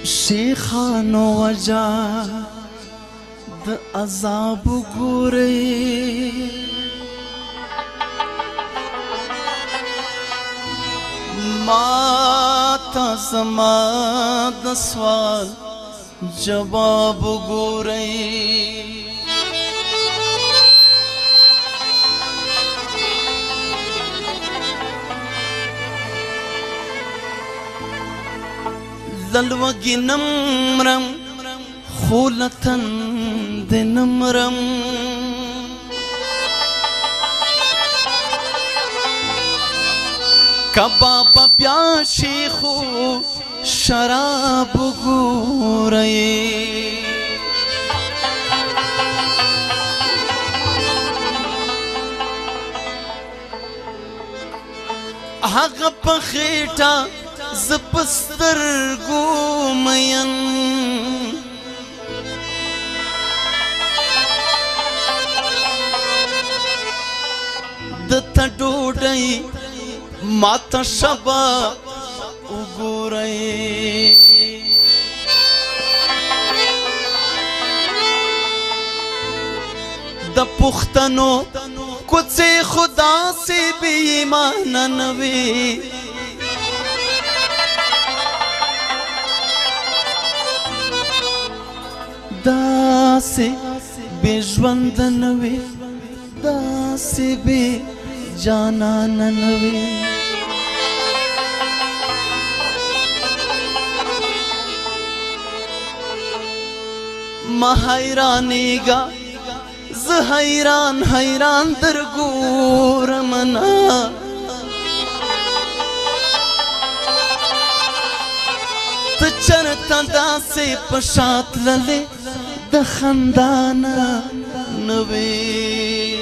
شیخانو وجہ د عذاب ګورئ ماتا زما د سوال جواب ګورئ للوگی نمرم خولتن دی نمرم کباب بیا شیخو شراب گورئی حق پخیٹا زپسترگو مین دتا ڈوڑی ماتا شبا اگورئی دا پختنو کچھ خدا سے بھی ایمان نوی داسې بې ژوند نه وي داسې بې جانان نه وي ما حیرانېږه زه حیران حیران در ګورم نه ته چرته داسې په شا تللې د خندانه نه وې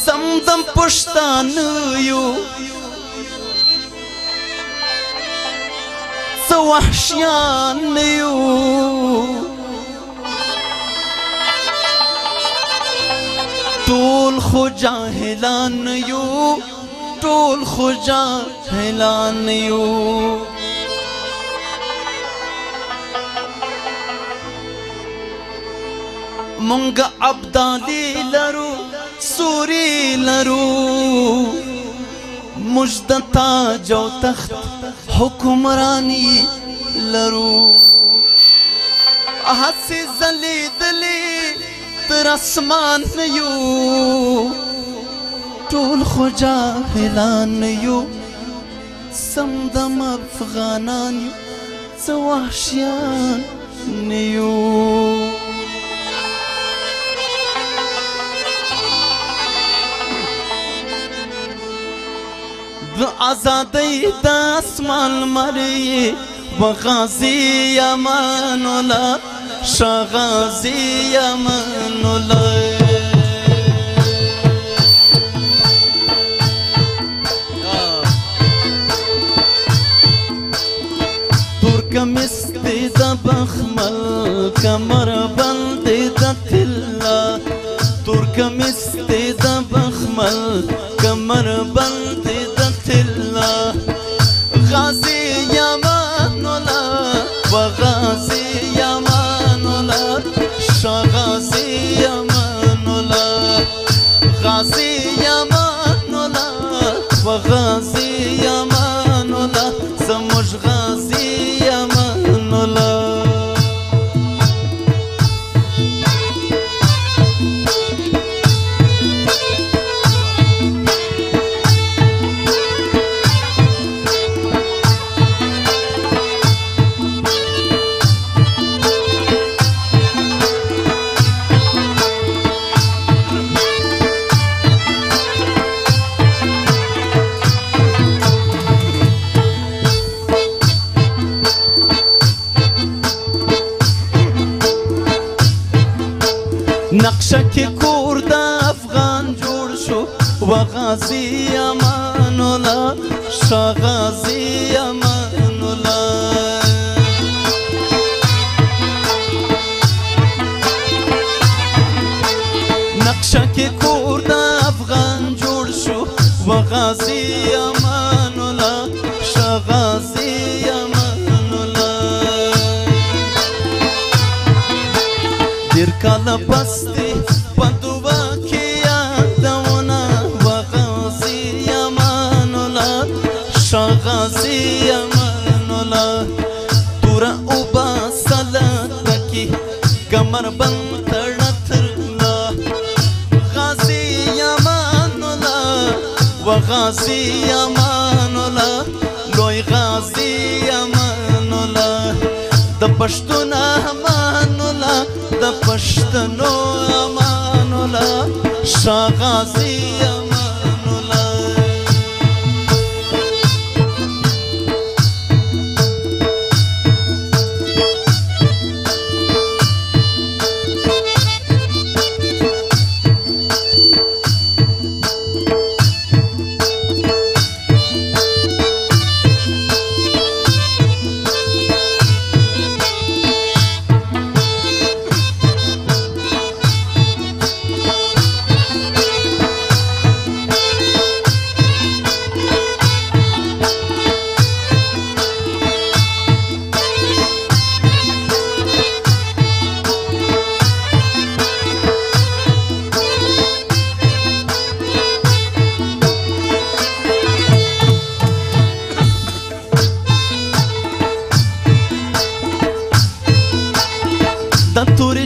سمدم پښتانه یو څه وحشیان یو ټول خو جاهلان یو ټول خو جاهلان یو مونږ ابدالي لرو سوري لرو موږ د تاج او تخت حکمراني لرو هسې ځلېدلې تر اسمان یو ټول خو جاهلان یو سمدم افغانان یو څه وحشیان یو د ازادۍ د اسمان مرئ وغازي امان الله شاه غازي امان الله ترکمس دی د بخمل کمر بند د تلا ترکمس دی د بخمل کمر بند د تلا غازي امان الله وغازي امان الله شاه غازي امان الله غازي امان الله وغازي امان الله زموږ غازي امان الله نقشه کې کور د افغان جوړ شو وغازي امان الله شاه غازي امان الله نقشه کې کور د افغان جوړ شو و غازی امان الله شاه غازی امان الله ډېر کاله پس دې په دوبه کې یادونه و غازی امان الله شاه غازی امان الله توره اوبه سلطه کې کمر بند غازی امان الله لوی غازی امان الله د پښتون امان الله د پښتنو امان الله شاه غازی امان الله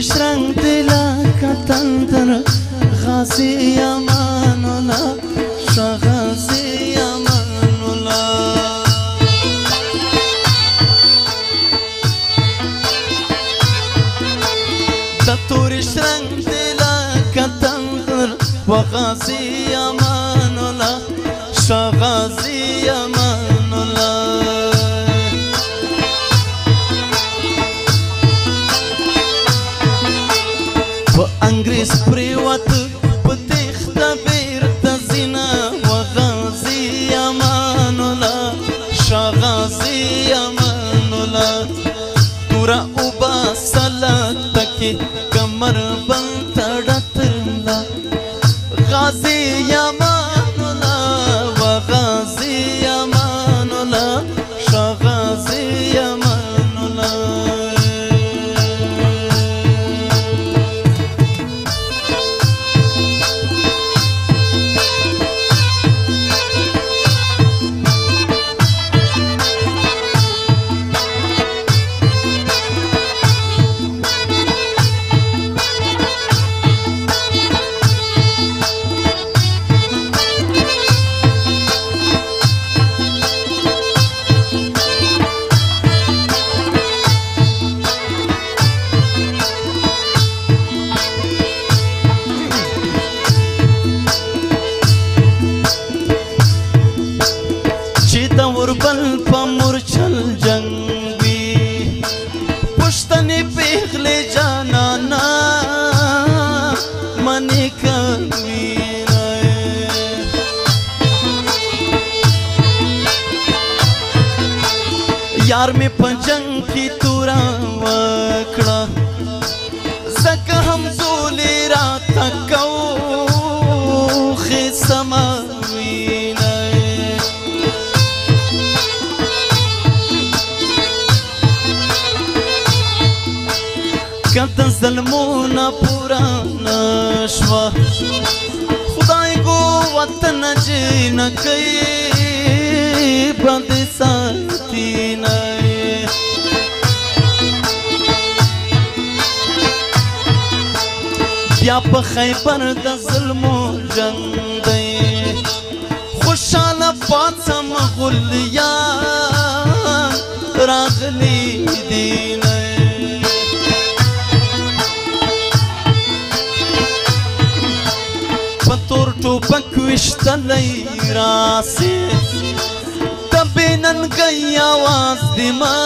شرنگ دلا کتندر غازی امان الله شاه غازی امان الله د تور شرنگ دلا کتندر و غازی امان الله شاه غازی امان الله انګریز پریوت په تخته بیرته ځینه و غازی امان الله شاه غازی امان الله توره اوبه سلطه کې کمر بند تړه ترله غازی امان الله و غازی امان الله شاه غازی امان الله بل په مورچل جنگ وي پښتنې پیغلې جانانا منې کوي یار مې په جنگ کې تورا وکړه ځکه همزولې راته کوخې سما کته ظلمونه پورا نشوه خدای گو وطن جنکۍ بند ساتینه بیا په خیبر د ظلمو جنګ دی خوشحاله پاڅم غلیان راغلی دینه تور ټوپک ویشتلی راسې د بې ننګۍ اواز د ما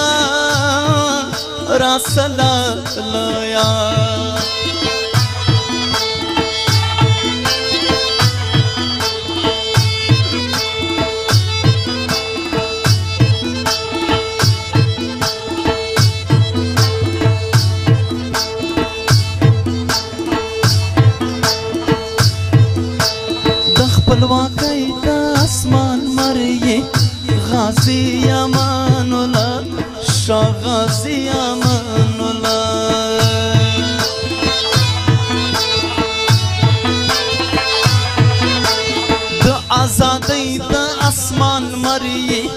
راسلایا دی د اسمان مری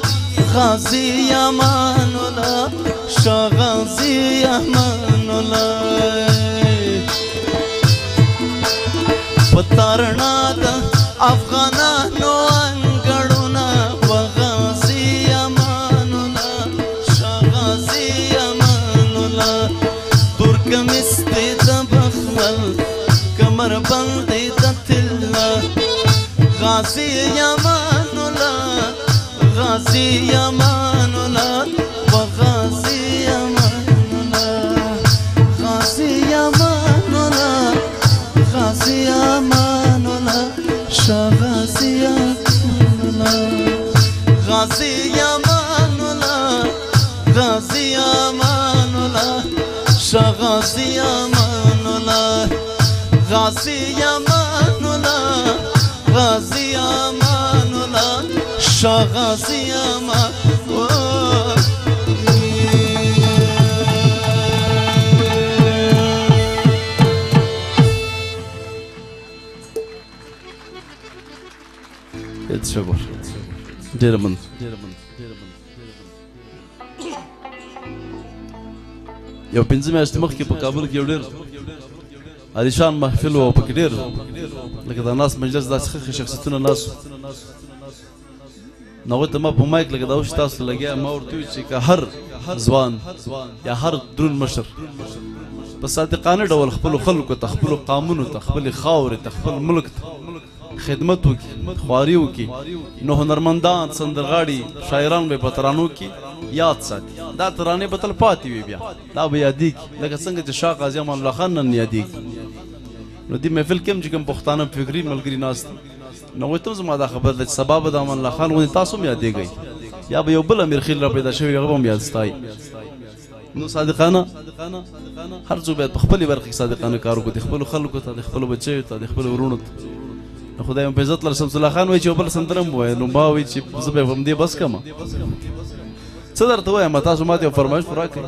غازی امان الله شاه غازی امان الله پتارنا د افغانانو انګړونه و غازی امان الله شاه غازی امان الله ترکمست د بخمل کمر بند د تله غازی امان الله غازی امان الله و غازی امان الله غازی امان الله غازی امان الله شاه غازی امان الله غازی امان الله غازی امان الله شاه غازی امان الله غازی امان الله غازی امان الله شاه غازی امان شکر ډېره مننه یو 5 میاشتې مخکې په کابل کې یو ډېر عالیشان محفل و پکې ډېر لکه د ناست مجلس داسې ښه شخصیتونه ناست وو نو هغوی ته ما په مایک لکه دا اوس تاسو لګیا ما ورته وویل چې که هر ځوان یا هر دروند مشر په صادقانه ډول خپلو خلکو ته خپلو قامونو ته خپلې خاورې ته خپل ملک ته خدمت وکړي خواري وکړي نو هنرمندان سندرغاړي شاعران به په ترانو کې یاد ساتي دا ترانې به تل پاتې وي بیا دا به یادېږي لکه څنګه چې شاه غازي امان الله خان نن یادېږي نو دې محفل کې هم چې کوم پښتانه فکري ملګري ناست نو هغوی ته هم زما دا خبره ده چې سبا به د امان الله خان غوندې تاسو هم یادېږئ یا به یو بل امیر خیل را پیدا شوی هغه به هم یاد ستایي نو صادقانه هر څوک باید په خپلې برخې کې صادقانه کار وکړو د خپلو خلکو ته د خپلو بچیو ته د خپلو ورونو ته خدای مو په عزت لر شمس الله خان وایي چې یو بل سندره هم ووایه نو ما وایي چې زه به یې په همدې بس کړم څه درته ووایم تاسو ما ته یو فرمایش پوره کړئ